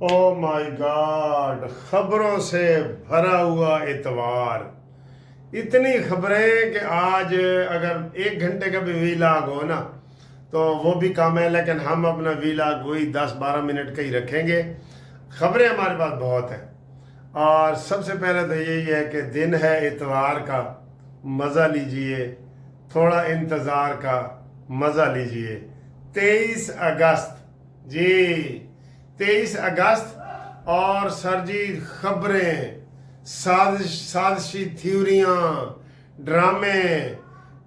او مائی God, خبروں سے بھرا ہوا اتوار، اتنی خبریں کہ آج اگر 1 گھنٹے کا بھی ویلاگ ہو نا تو وہ بھی کم ہے، لیکن ہم اپنا ویلاگ وہی 10-12 منٹ کا ہی رکھیں گے۔ خبریں ہمارے پاس بہت ہیں، اور سب سے پہلے تو یہی ہے کہ دن ہے اتوار کا، مزہ لیجئے، تھوڑا انتظار کا مزہ لیجئے۔ 23 اگست، جی 23 اگست، اور سر جی خبریں، سازشی تھیوریاں، ڈرامے،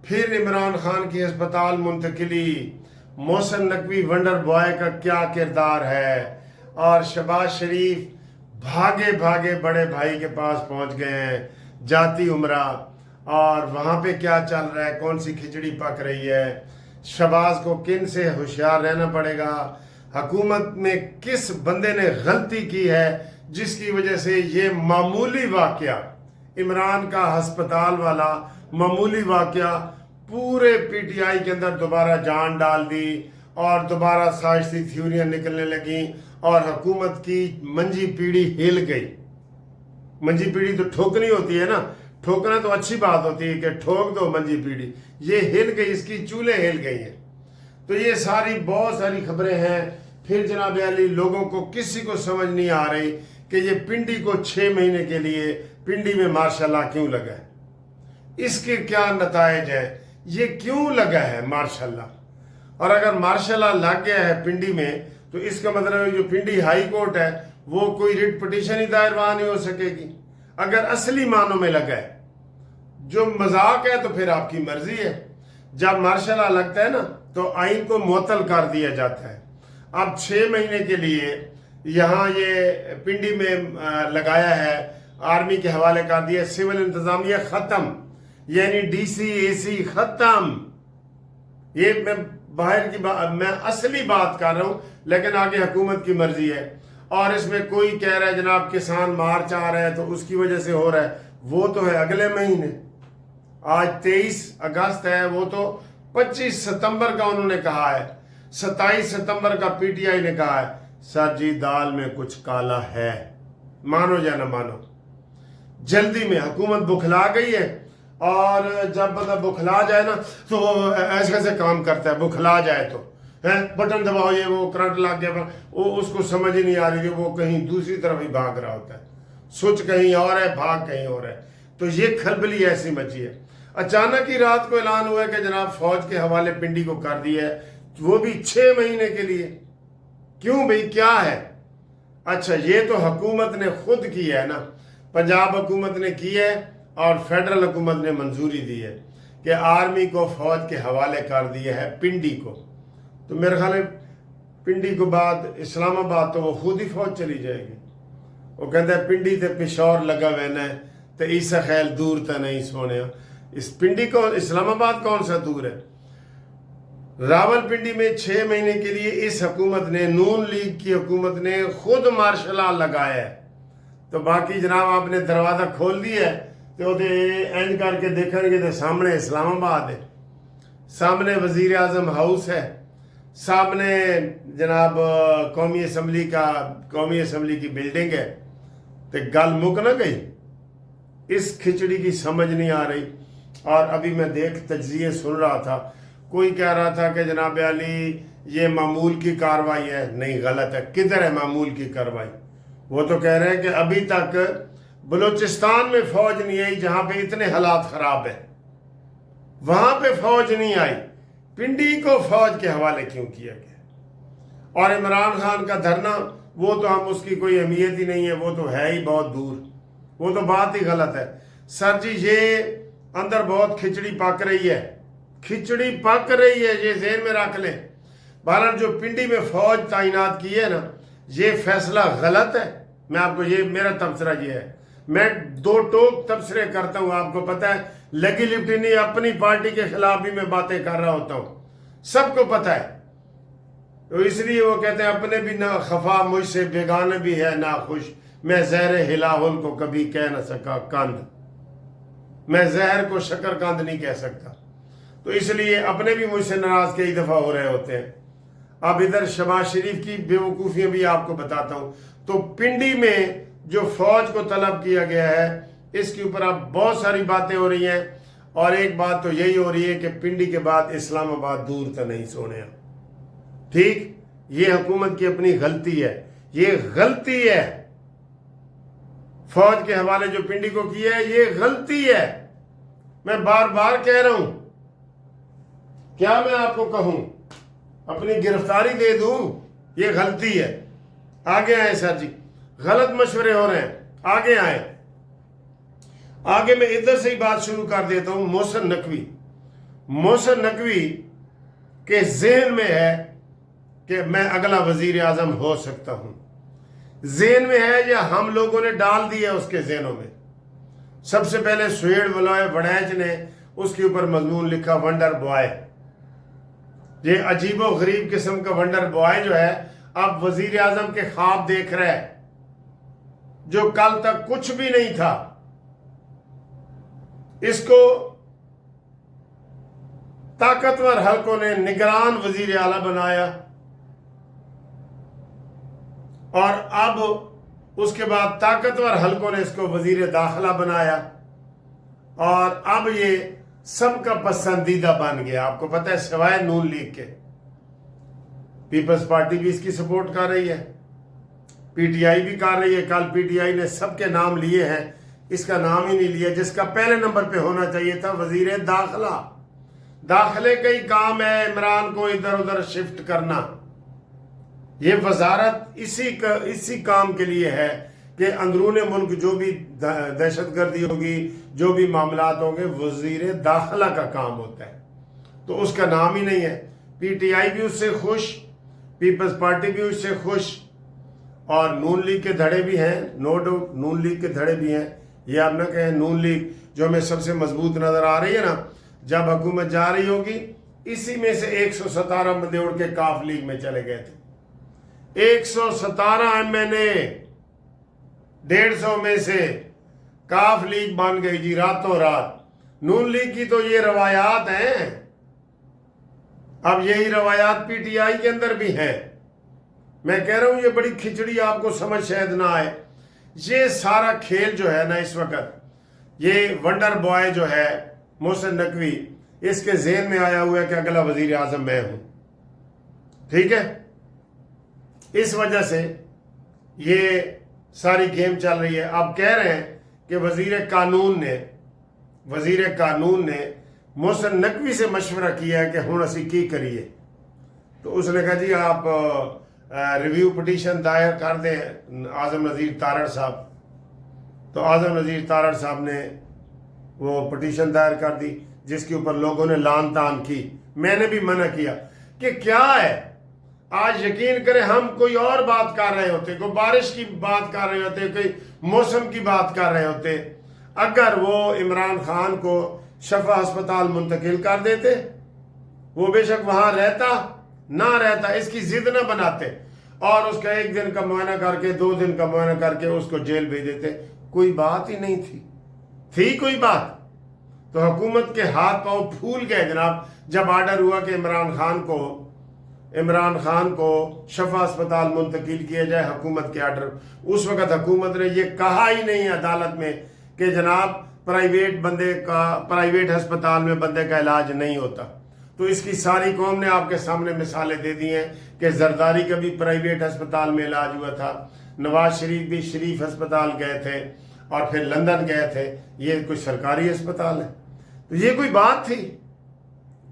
پھر عمران خان کی ہسپتال منتقلی، محسن نقوی ونڈر بوائے کا کیا کردار ہے، اور شہباز شریف بھاگے بھاگے بڑے بھائی کے پاس پہنچ گئے ہیں جاتی عمرہ، اور وہاں پہ کیا چل رہا ہے، کون سی کھچڑی پک رہی ہے، شہباز کو کن سے ہوشیار رہنا پڑے گا، حکومت میں کس بندے نے غلطی کی ہے جس کی وجہ سے یہ معمولی واقعہ، عمران کا ہسپتال والا معمولی واقعہ پورے پی ٹی آئی کے اندر دوبارہ جان ڈال دی، اور دوبارہ سازشی تھیوریاں نکلنے لگیں، اور حکومت کی منجی پیڑھی ہل گئی۔ منجی پیڑھی تو ٹھوکنی ہوتی ہے نا، ٹھوکنا تو اچھی بات ہوتی ہے کہ ٹھوک دو منجی پیڑھی، یہ ہل گئی، اس کی چولیں ہل گئی ہیں۔ تو یہ بہت ساری خبریں ہیں۔ پھر جناب علی، لوگوں کو کسی کو سمجھ نہیں آ رہی کہ یہ پنڈی کو 6 مہینے کے لیے پنڈی میں مارشل لا کیوں لگا ہے، اس کے کیا نتائج ہیں، یہ کیوں لگا ہے مارشل لا، اور اگر مارشل لا لگ گیا ہے پنڈی میں تو اس کا مطلب ہے جو پنڈی ہائی کورٹ ہے وہ کوئی ریٹ پٹیشن ہی دائر وہاں نہیں ہو سکے گی۔ اگر اصلی معنوں میں لگا ہے، جو مذاق ہے تو پھر آپ کی مرضی ہے۔ جب مارشل لا لگتا ہے نا تو آئین کو معطل کر دیا جاتا ہے۔ اب 6 مہینے کے لیے یہاں یہ پنڈی میں لگایا ہے، آرمی کے حوالے کر دیا، سول انتظامیہ ختم، یعنی ڈی سی اے سی ختم۔ یہ میں باہر کی میں اصلی بات کر رہا ہوں، لیکن آگے حکومت کی مرضی ہے۔ اور اس میں کوئی کہہ رہا ہے جناب کسان مارچ آ رہا ہے تو اس کی وجہ سے ہو رہا ہے، وہ تو ہے اگلے مہینے۔ آج 23 اگست ہے، وہ تو 25 ستمبر کا انہوں نے کہا ہے، 27 ستمبر کا پی ٹی آئی نے کہا ہے۔ سر جی دال میں کچھ کالا ہے، مانو یا نہ مانو۔ جلدی میں حکومت بکھلا گئی ہے، اور جب بندہ بکھلا جائے نا تو وہ ایسے ایسے کام کرتا ہے، بکھلا جائے تو بٹن دباؤ، یہ وہ کرنٹ لگ گیا، وہ اس کو سمجھ ہی نہیں آ رہی کہ وہ کہیں دوسری طرف ہی بھاگ رہا ہوتا ہے، سوچ کہیں اور ہے، بھاگ کہیں اور ہے۔ تو یہ کھلبلی ایسی مچی ہے۔ اچانک ہی رات کو اعلان ہوا ہے کہ جناب فوج کے حوالے پنڈی کو کر دیا ہے، وہ بھی 6 مہینے کے لیے۔ کیوں بھئی، کیا ہے؟ اچھا، یہ تو حکومت نے خود کی ہے نا، پنجاب حکومت نے کی ہے اور فیڈرل حکومت نے منظوری دی ہے کہ آرمی کو فوج کے حوالے کر دیا ہے پنڈی کو۔ تو میرے خیال ہے پنڈی کو بعد اسلام آباد تو وہ خود ہی فوج چلی جائے گی۔ وہ کہتا ہے پنڈی تے پشور لگا وینا ہے تو ایسا خیال دور تا نہیں سونے۔ اس پنڈی کو اسلام آباد کون سا دور ہے؟ راول پنڈی میں 6 مہینے کے لیے اس حکومت نے، نون لیگ کی حکومت نے خود مارشل لا لگایا ہے۔ تو باقی جناب آپ نے دروازہ کھول دیا ہے تو اینج کر کے دیکھیں گے تو سامنے اسلام آباد ہے، سامنے وزیر اعظم ہاؤس ہے، سامنے جناب قومی اسمبلی کی بلڈنگ ہے، تو گل مک نہ گئی۔ اس کھچڑی کی سمجھ نہیں آ رہی۔ اور ابھی میں تجزیے سن رہا تھا، کوئی کہہ رہا تھا کہ جناب علی یہ معمول کی کاروائی ہے، نہیں، غلط ہے۔ کدھر ہے معمول کی کاروائی؟ وہ تو کہہ رہے ہیں کہ ابھی تک بلوچستان میں فوج نہیں آئی جہاں پہ اتنے حالات خراب ہیں، وہاں پہ فوج نہیں آئی، پنڈی کو فوج کے حوالے کیوں کیا گیا؟ اور عمران خان کا دھرنا، وہ تو ہم اس کی کوئی اہمیت ہی نہیں ہے، وہ تو ہے ہی بہت دور، وہ تو بات ہی غلط ہے۔ سر جی یہ اندر بہت کھچڑی پک رہی ہے، کھچڑی پک رہی ہے، یہ ذہن میں رکھ لیں۔ بہرحال جو پنڈی میں فوج تعینات کی ہے نا، یہ فیصلہ غلط ہے۔ میں آپ کو میرا تبصرہ یہ ہے، میں 2 ٹوک تبصرے کرتا ہوں، آپ کو پتہ ہے، لگی لپٹی نہیں، اپنی پارٹی کے خلاف بھی میں باتیں کر رہا ہوتا ہوں، سب کو پتہ ہے۔ تو اس لیے وہ کہتے ہیں اپنے بھی نہ خفا مجھ سے بیگانہ بھی ہے ناخوش، میں زہر ہلاہل کو کبھی کہہ نہ سکا کند، میں زہر کو شکر کند نہیں کہہ سکتا۔ تو اس لیے اپنے بھی مجھ سے ناراض کئی دفعہ ہو رہے ہوتے ہیں۔ اب ادھر شہباز شریف کی بیوقوفیاں بھی آپ کو بتاتا ہوں. تو پنڈی میں جو فوج کو طلب کیا گیا ہے اس کے اوپر اب بہت ساری باتیں ہو رہی ہیں، اور ایک بات تو یہی ہو رہی ہے کہ پنڈی کے بعد اسلام آباد دور تو نہیں سونے. ٹھیک، یہ حکومت کی اپنی غلطی ہے، یہ غلطی ہے. فوج کے حوالے جو پنڈی کو کیا ہے یہ غلطی ہے. میں بار بار کہہ رہا ہوں، کیا میں آپ کو کہوں، اپنی گرفتاری دے دوں؟ یہ غلطی ہے. آگے آئے سر جی، غلط مشورے ہو رہے ہیں، آگے آئے. آگے میں ادھر سے ہی بات شروع کر دیتا ہوں. محسن نقوی، محسن نقوی کے ذہن میں ہے کہ میں اگلا وزیر اعظم ہو سکتا ہوں. ذہن میں ہے یا ہم لوگوں نے ڈال دیا اس کے ذہنوں میں؟ سب سے پہلے سہیڑ ولائے وڑیچ نے اس کے اوپر مضمون لکھا ونڈر بوائے. یہ عجیب و غریب قسم کا ونڈر بوائے جو ہے اب وزیر اعظم کے خواب دیکھ رہا ہے، جو کل تک کچھ بھی نہیں تھا. اس کو طاقتور حلقوں نے نگران وزیر اعلیٰ بنایا، اور اب اس کے بعد طاقتور حلقوں نے اس کو وزیر داخلہ بنایا، اور اب یہ سب کا پسندیدہ بن گیا. آپ کو پتہ ہے سوائے نون لیگ کے پیپلز پارٹی بھی اس کی سپورٹ کر رہی ہے، پی ٹی آئی بھی کر رہی ہے. کل پی ٹی آئی نے سب کے نام لیے ہیں، اس کا نام ہی نہیں لیا جس کا پہلے نمبر پہ ہونا چاہیے تھا، وزیر داخلہ. داخلے کا ہی کام ہے عمران کو ادھر ادھر شفٹ کرنا. یہ وزارت اسی کام کے لیے ہے کہ اندرون ملک جو بھی دہشت گردی ہوگی، جو بھی معاملات ہوں گے، وزیر داخلہ کا کام ہوتا ہے. تو اس کا نام ہی نہیں ہے. پی ٹی آئی بھی اس سے خوش، پیپلز پارٹی بھی اس سے خوش، اور نون لیگ کے دھڑے بھی ہیں. نو ڈاؤٹ نون لیگ کے دھڑے بھی ہیں. یہ آپ نہ کہیں نون لیگ جو ہمیں سب سے مضبوط نظر آ رہی ہے نا، جب حکومت جا رہی ہوگی اسی میں سے 117 بندے اڑ کے کاف لیگ میں چلے گئے تھے. 117 ایم این اے 150 میں سے کاف لیگ بن گئی جی راتوں رات. نون لیگ کی تو یہ روایات ہیں، اب یہی روایات پی ٹی آئی کے اندر بھی ہیں. میں کہہ رہا ہوں یہ بڑی کھچڑی آپ کو سمجھ شاید نہ آئے. یہ سارا کھیل جو ہے نا اس وقت، یہ ونڈر بوائے جو ہے محسن نقوی، اس کے ذہن میں آیا ہوا ہے کہ اگلا وزیر اعظم میں ہوں. ٹھیک ہے، اس وجہ سے یہ ساری گیم چل رہی ہے. اب کہہ رہے ہیں کہ وزیر قانون نے محسن نقوی سے مشورہ کیا ہے کہ ہن اسی کی کریے. تو اس نے کہا جی آپ ریویو پٹیشن دائر کر دیں اعظم نذیر تارڑ صاحب. تو اعظم نذیر تارڑ صاحب نے وہ پٹیشن دائر کر دی جس کے اوپر لوگوں نے لان تان کی. میں نے بھی منع کیا کہ کیا ہے، آج یقین کریں ہم کوئی اور بات کر رہے ہوتے، کوئی بارش کی بات کر رہے ہوتے، کوئی موسم کی بات کر رہے ہوتے، اگر وہ عمران خان کو شفا ہسپتال منتقل کر دیتے، وہ بے شک وہاں رہتا نہ رہتا، اس کی ضد نہ بناتے، اور اس کا 1 دن کا معائنہ کر کے 2 دن کا معائنہ کر کے اس کو جیل بھیج دیتے. کوئی بات ہی نہیں تھی کوئی بات. تو حکومت کے ہاتھ پاؤں پھول گئے جناب جب آرڈر ہوا کہ عمران خان کو شفا اسپتال منتقل کیا جائے. حکومت کے آرڈر، اس وقت حکومت نے یہ کہا ہی نہیں عدالت میں کہ جناب پرائیویٹ ہسپتال میں بندے کا علاج نہیں ہوتا. تو اس کی ساری قوم نے آپ کے سامنے مثالیں دے دی ہیں کہ زرداری کا بھی پرائیویٹ ہسپتال میں علاج ہوا تھا، نواز شریف بھی شریف ہسپتال گئے تھے، اور پھر لندن گئے تھے. یہ کوئی سرکاری ہسپتال ہے؟ تو یہ کوئی بات تھی؟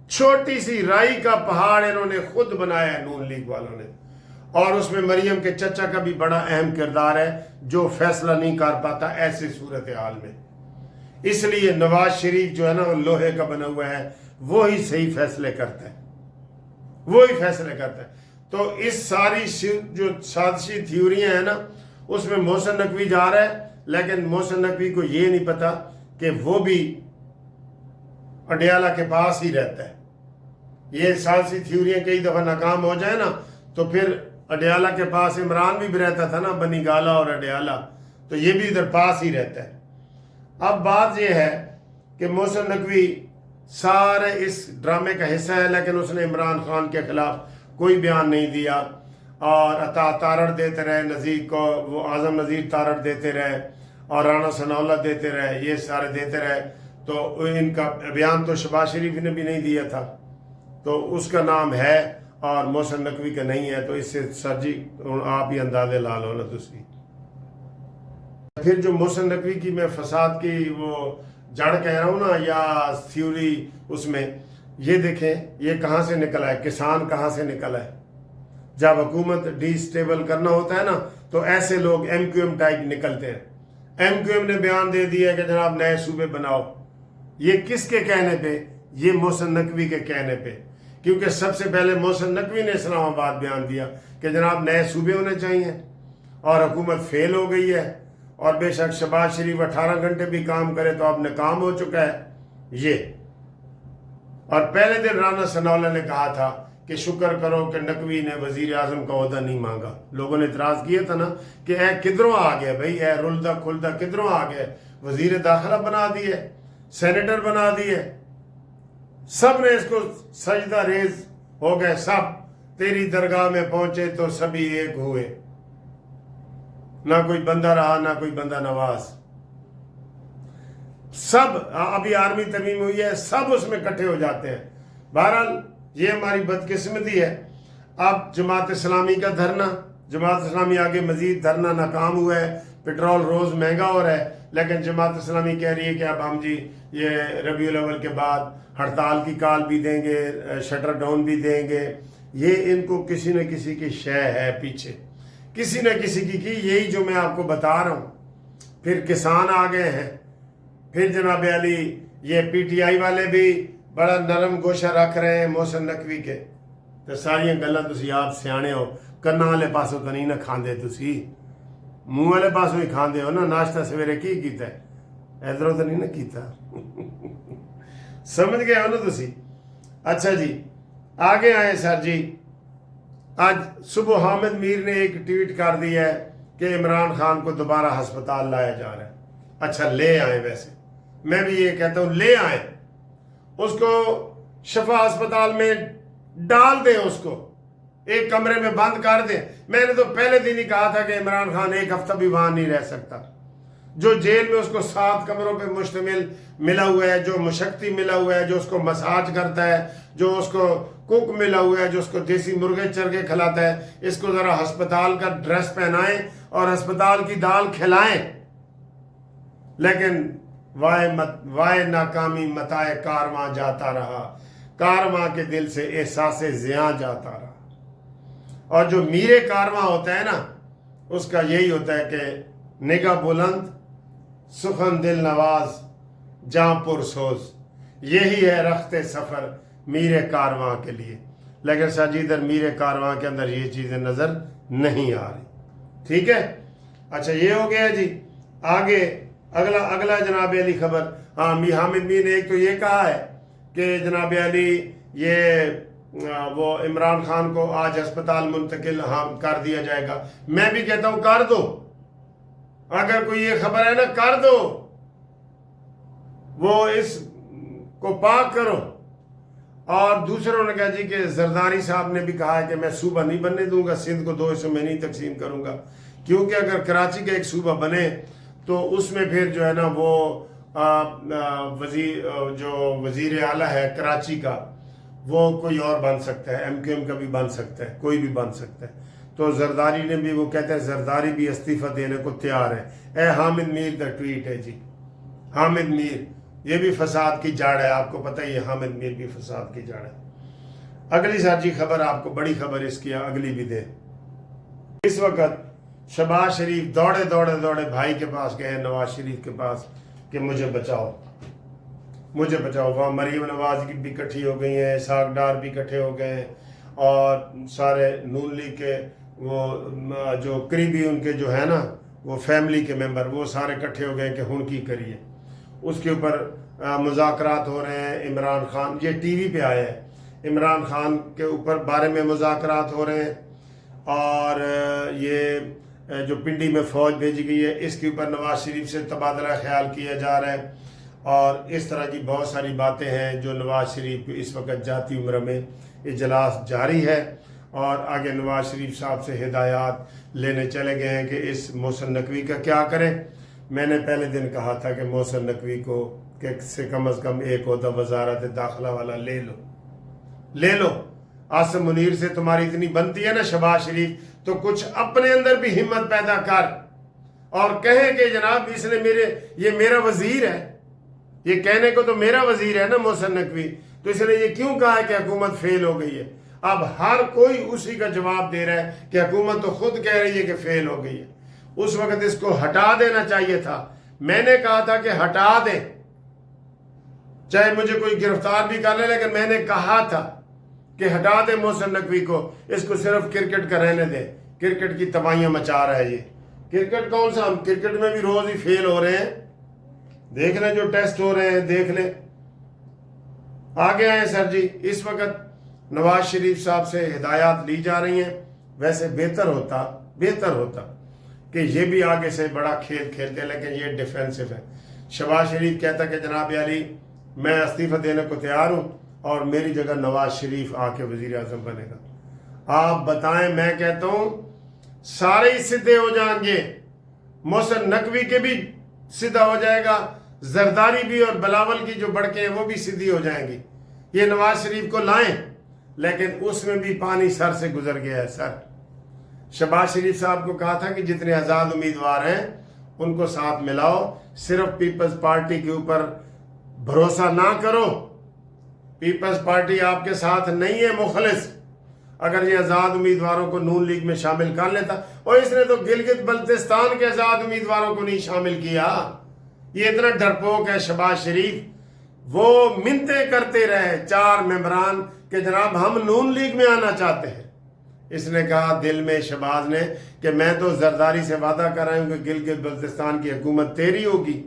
چھوٹی سی رائی کا پہاڑ انہوں نے خود بنایا ہے نون لیگ والوں نے، اور اس میں مریم کے چچا کا بھی بڑا اہم کردار ہے جو فیصلہ نہیں کر پاتا ایسی صورتحال میں. اس لیے نواز شریف جو ہے نا وہ لوہے کا بنا ہوا ہے، وہی صحیح فیصلے کرتا ہے. تو اس ساری جو سازشی تھیوریاں ہیں نا، اس میں محسن نقوی جا رہا ہے، لیکن محسن نقوی کو یہ نہیں پتا کہ وہ بھی اڈیالہ کے پاس ہی رہتا ہے. یہ سازشی تھیوریاں کئی دفعہ ناکام ہو جائے نا تو پھر اڈیالہ کے پاس عمران بھی رہتا تھا نا، بنی گالہ اور اڈیالہ، تو یہ بھی ادھر پاس ہی رہتا ہے. اب بات یہ ہے کہ محسن نقوی سارے اس ڈرامے کا حصہ ہے، لیکن اس نے عمران خان کے خلاف کوئی بیان نہیں دیا، اور عطا تارڑ دیتے رہے نذیر کو، وہ اعظم نذیر تارڑ دیتے رہے، اور رانا ثناءاللہ دیتے رہے، یہ سارے دیتے رہے، تو ان کا بیان تو شہباز شریف نے بھی نہیں دیا تھا، تو اس کا نام ہے اور محسن نقوی کا نہیں ہے، تو اس سے سر جی آپ ہی اندازے لا لو نا تسی۔ پھر جو محسن نقوی کی میں فساد کی وہ جڑ کہہ رہا ہوں نا، یا تھیوری، اس میں یہ دیکھیں یہ کہاں سے نکلا ہے، کسان کہاں سے نکلا ہے۔ جب حکومت ڈی سٹیبل کرنا ہوتا ہے نا تو ایسے لوگ ایم کیو ایم ٹائپ نکلتے ہیں۔ ایم کیو ایم نے بیان دے دیا کہ جناب نئے صوبے بناؤ، یہ کس کے کہنے پہ؟ یہ محسن نقوی کے کہنے پہ، کیونکہ سب سے پہلے محسن نقوی نے اسلام آباد بیان دیا کہ جناب نئے صوبے ہونے چاہیے، اور حکومت فیل ہو گئی ہے، اور بے شک شہباز شریف 18 گھنٹے بھی کام کرے تو اب ناکام ہو چکا ہے یہ۔ اور پہلے دن رانا ثناءاللہ نے کہا تھا کہ شکر کرو کہ نقوی نے وزیر اعظم کا عہدہ نہیں مانگا۔ لوگوں نے اعتراض کیا تھا نا کہ اے کدھروں آ گیا بھائی، اے رلدہ کھلدہ کدھروں آ گیا، وزیر داخلہ بنا دیے، سینیٹر بنا دیے، سب نے اس کو سجدہ ریز ہو گئے، سب تیری درگاہ میں پہنچے تو سبھی ایک ہوئے، نہ کوئی بندہ رہا نہ کوئی بندہ نواز، سب ابھی آرمی ترمیم ہوئی ہے، سب اس میں اکٹھے ہو جاتے ہیں۔ بہرحال یہ ہماری بدقسمتی ہے۔ اب جماعت اسلامی کا دھرنا، جماعت اسلامی آگے مزید دھرنا ناکام ہوا ہے، پیٹرول روز مہنگا ہو رہا ہے، لیکن جماعت اسلامی کہہ رہی ہے کہ اب ہم جی یہ ربیع الاول کے بعد ہڑتال کی کال بھی دیں گے، شٹر ڈاؤن بھی دیں گے۔ یہ ان کو کسی نہ کسی کی شے ہے پیچھے، کسی نہ کسی کی یہی جو میں آپ کو بتا رہا ہوں۔ پھر کسان آ گئے ہیں، پھر جناب علی یہ پی ٹی آئی والے بھی بڑا نرم گوشہ رکھ رہے ہیں محسن نقوی کے۔ تو ساری گلاں تسی آپ سیانے ہو، کنا والے پاسوں تو نہیں نہ کھاندے، تسی منہ والے پاسوں ہی کھاندے ہو نا۔ ناشتہ سویرے کی کیتا ہے، ادھروں تو نہیں نہ کیتا سمجھ گئے ہو نا تسی۔ اچھا جی آگے آئے سر جی، آج صبح حامد میر نے ایک ٹویٹ کر دیا ہے کہ عمران خان کو دوبارہ ہسپتال لایا جا رہا ہے۔ اچھا لے آئیں، ویسے میں بھی یہ کہتا ہوں لے آئیں، اس کو شفا ہسپتال میں ڈال دیں، اس کو ایک کمرے میں بند کر دیں۔ میں نے تو پہلے دن ہی کہا تھا کہ عمران خان ایک ہفتہ بھی وہاں نہیں رہ سکتا۔ جو جیل میں اس کو 7 کمروں پہ مشتمل ملا ہوا ہے، جو مشقتی ملا ہوا ہے، جو اس کو مساج کرتا ہے، جو اس کو کوک ملا ہوا ہے، جو اس کو دیسی مرغے چرگے کھلاتا ہے، اس کو ذرا ہسپتال کا ڈریس پہنائیں اور ہسپتال کی دال کھلائیں۔ لیکن وائے ناکامی متائے کارواں جاتا رہا، کارواں کے دل سے احساس زیاں جاتا رہا۔ اور جو میرے کارواں ہوتا ہے نا، اس کا یہی ہوتا ہے کہ نگاہ بلند، سخن دل نواز، جاں پر سوز، یہی ہے رخت سفر میرے کارواں کے لیے۔ لیکن ساجیدر میرے کارواں کے اندر یہ چیزیں نظر نہیں آ رہی، ٹھیک ہے۔ اچھا یہ ہو گیا جی۔ آگے اگلا جناب علی خبر، ہاں حامد میر نے ایک تو یہ کہا ہے کہ جناب علی یہ وہ عمران خان کو آج ہسپتال منتقل کر دیا جائے گا۔ میں بھی کہتا ہوں کر دو، اگر کوئی یہ خبر ہے نا کر دو، وہ اس کو پاک کرو۔ اور دوسروں نے کہا جی کہ زرداری صاحب نے بھی کہا ہے کہ میں صوبہ نہیں بننے دوں گا، سندھ کو 2 حصوں میں نہیں تقسیم کروں گا، کیونکہ اگر کراچی کا ایک صوبہ بنے تو اس میں پھر جو ہے نا وہ وزیر اعلیٰ ہے کراچی کا، وہ کوئی اور بن سکتا ہے، ایم کیو ایم کا بھی بن سکتا ہے، کوئی بھی بن سکتا ہے۔ تو زرداری نے بھی، وہ کہتے ہیں زرداری بھی استعفیٰ دینے کو تیار ہے۔ اے حامد میر کا ٹویٹ ہے جی، حامد میر یہ بھی فساد کی جڑ ہے، آپ کو پتہ ہی ہے حامد میر بھی فساد کی جڑ ہے۔ اگلی سر جی خبر آپ کو بڑی خبر اس کی اگلی بھی دے۔ اس وقت شہباز شریف دوڑے بھائی کے پاس گئے، نواز شریف کے پاس، کہ مجھے بچاؤ مجھے بچاؤ۔ وہاں مریم نواز کی بھی اکٹھی ہو گئی ہیں، اسحاق ڈار بھی اکٹھے ہو گئے ہیں، اور سارے نون لیگ کے وہ جو قریبی ان کے جو ہے نا وہ فیملی کے ممبر، وہ سارے اکٹھے ہو گئے کہ ہن کی کریے۔ اس کے اوپر مذاکرات ہو رہے ہیں۔ عمران خان، یہ ٹی وی پہ آیا ہے، عمران خان کے اوپر بارے میں مذاکرات ہو رہے ہیں، اور یہ جو پنڈی میں فوج بھیجی گئی ہے اس کے اوپر نواز شریف سے تبادلہ خیال کیا جا رہا ہے، اور اس طرح کی بہت ساری باتیں ہیں جو نواز شریف اس وقت ذاتی عمر میں اجلاس جاری ہے، اور آگے نواز شریف صاحب سے ہدایات لینے چلے گئے ہیں کہ اس محسن نقوی کا کیا کریں۔ میں نے پہلے دن کہا تھا کہ محسن نقوی کو کہ سے کم از کم ایک عہدہ وزارت داخلہ والا لے لو۔ عاصم منیر سے تمہاری اتنی بنتی ہے نا شہباز شریف، تو کچھ اپنے اندر بھی ہمت پیدا کر اور کہیں کہ جناب اس نے یہ میرا وزیر ہے، یہ کہنے کو تو میرا وزیر ہے نا محسن نقوی، تو اس نے یہ کیوں کہا ہے کہ حکومت فیل ہو گئی ہے؟ اب ہر کوئی اسی کا جواب دے رہا ہے کہ حکومت تو خود کہہ رہی ہے کہ فیل ہو گئی ہے۔ اس وقت اس کو ہٹا دینا چاہیے تھا۔ میں نے کہا تھا کہ ہٹا دیں، چاہے مجھے کوئی گرفتار بھی کر لے، لیکن میں نے کہا تھا کہ ہٹا دیں محسن نقوی کو، اس کو صرف کرکٹ کا رہنے دیں، کرکٹ کی تباہیاں مچا رہا ہے یہ۔ کرکٹ کون سا؟ ہم کرکٹ میں بھی روز ہی فیل ہو رہے ہیں، دیکھ لیں جو ٹیسٹ ہو رہے ہیں، دیکھ لیں۔ آگے آئیں سر جی، اس وقت نواز شریف صاحب سے ہدایات لی جا رہی ہیں۔ ویسے بہتر ہوتا کہ یہ بھی آگے سے بڑا کھیل کھیلتے ہیں، لیکن یہ ڈیفینسو ہے۔ شہباز شریف کہتا کہ جناب علی میں استعفیٰ دینے کو تیار ہوں اور میری جگہ نواز شریف آ کے وزیر اعظم بنے گا۔ آپ بتائیں، میں کہتا ہوں سارے ہی سدھے ہو جائیں گے، محسن نقوی کے بھی سیدھا ہو جائے گا، زرداری بھی اور بلاول کی جو بڑکیں ہیں وہ بھی سیدھی ہو جائیں گی۔ یہ نواز شریف کو لائیں، لیکن اس میں بھی پانی سر سے گزر گیا ہے سر۔ شہباز شریف صاحب کو کہا تھا کہ جتنے آزاد امیدوار ہیں ان کو ساتھ ملاؤ، صرف پیپلز پارٹی کے اوپر بھروسہ نہ کرو، پیپلز پارٹی آپ کے ساتھ نہیں ہے مخلص۔ اگر یہ آزاد امیدواروں کو نون لیگ میں شامل کر لیتا، اور اس نے تو گلگت بلتستان کے آزاد امیدواروں کو نہیں شامل کیا۔ یہ اتنا ڈرپوک ہے شہباز شریف، وہ منتیں کرتے رہے 4 ممبران کہ جناب ہم نون لیگ میں آنا چاہتے ہیں۔ اس نے کہا دل میں شہباز نے کہ میں تو زرداری سے وعدہ کر رہا ہوں کہ گلگت بلتستان کی حکومت تیری ہوگی،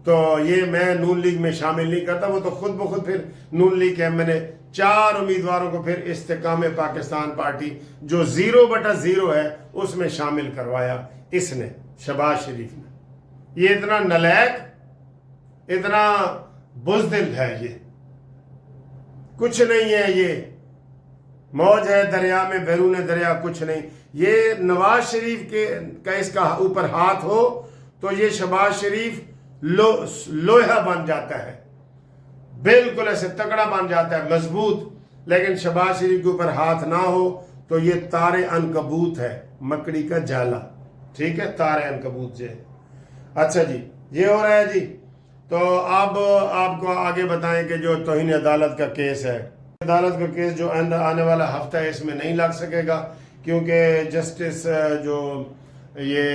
تو یہ میں نون لیگ میں شامل نہیں کرتا۔ وہ تو خود بخود پھر نون لیگ کے میں نے 4 امیدواروں کو پھر استحکام پاکستان پارٹی جو 0/0 ہے اس میں شامل کروایا اس نے، شہباز شریف نے۔ یہ اتنا نالیک، اتنا بزدل ہے، یہ کچھ نہیں ہے، یہ موج ہے دریا میں بیرون دریا کچھ نہیں۔ یہ نواز شریف کا اس کا اوپر ہاتھ ہو تو یہ شہباز شریف لوہا بن جاتا ہے، بالکل ایسے تکڑا بن جاتا ہے، مضبوط۔ لیکن شہباز شریف کے اوپر ہاتھ نہ ہو تو یہ تار عنکبوت ہے، مکڑی کا جالا، ٹھیک ہے، تار عنکبوت جو ہے۔ اچھا جی، یہ ہو رہا ہے جی۔ تو اب آپ کو آگے بتائیں کہ جو توہین عدالت کا کیس ہے، عدالت کا کیس جو آنے والا ہفتہ ہے اس میں نہیں لگ سکے گا، کیونکہ جسٹس جو یہ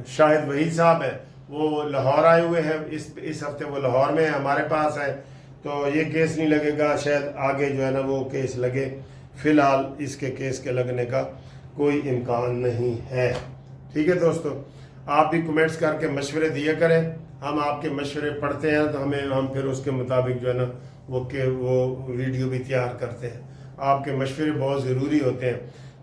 شاہد وحید صاحب ہے وہ لاہور آئے ہوئے ہیں، اس ہفتے وہ لاہور میں ہمارے پاس ہے، تو یہ کیس نہیں لگے گا، شاید آگے جو ہے نا وہ کیس لگے۔ فی الحال اس کے کیس کے لگنے کا کوئی امکان نہیں ہے۔ ٹھیک ہے دوستو، آپ بھی کمنٹس کر کے مشورے دیا کریں، ہم آپ کے مشورے پڑھتے ہیں تو ہم پھر اس کے مطابق جو ہے نا وہ ویڈیو بھی تیار کرتے ہیں۔ آپ کے مشورے بہت ضروری ہوتے ہیں۔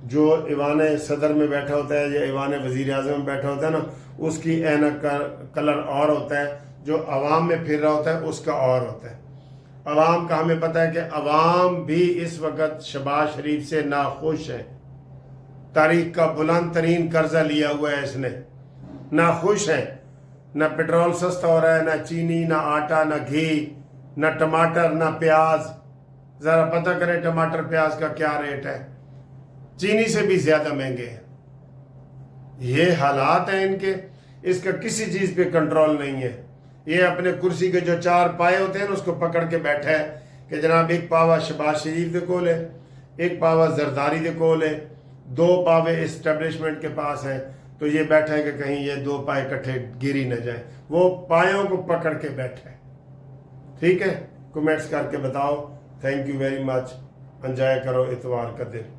جو ایوان صدر میں بیٹھا ہوتا ہے یا ایوان وزیر اعظم میں بیٹھا ہوتا ہے نا، اس کی اینک کا کلر اور ہوتا ہے، جو عوام میں پھر رہا ہوتا ہے اس کا اور ہوتا ہے۔ عوام کا ہمیں پتہ ہے کہ عوام بھی اس وقت شہباز شریف سے ناخوش ہے، تاریخ کا بلند ترین قرضہ لیا ہوا ہے اس نے، ناخوش ہے، نہ پیٹرول سستا ہو رہا ہے، نہ چینی، نہ آٹا، نہ گھی، نہ ٹماٹر، نہ پیاز۔ ذرا پتہ کریں ٹماٹر پیاز کا کیا ریٹ ہے، چینی سے بھی زیادہ مہنگے ہیں۔ یہ حالات ہیں ان کے، اس کا کسی چیز پہ کنٹرول نہیں ہے۔ یہ اپنے کرسی کے جو 4 پائے ہوتے ہیں اس کو پکڑ کے بیٹھا ہے کہ جناب ایک پاوا شہباز شریف دے کول ہے، ایک پاوا زرداری دے کول ہے، 2 پاوے اسٹیبلشمنٹ کے پاس ہیں، تو یہ بیٹھا ہے کہ کہیں یہ 2 پائے کٹھے گری نہ جائیں، وہ پایوں کو پکڑ کے بیٹھا ہے۔ ٹھیک ہے، کمنٹس کر کے بتاؤ۔ Thank you very much, enjoy کرو اتوار کا دن۔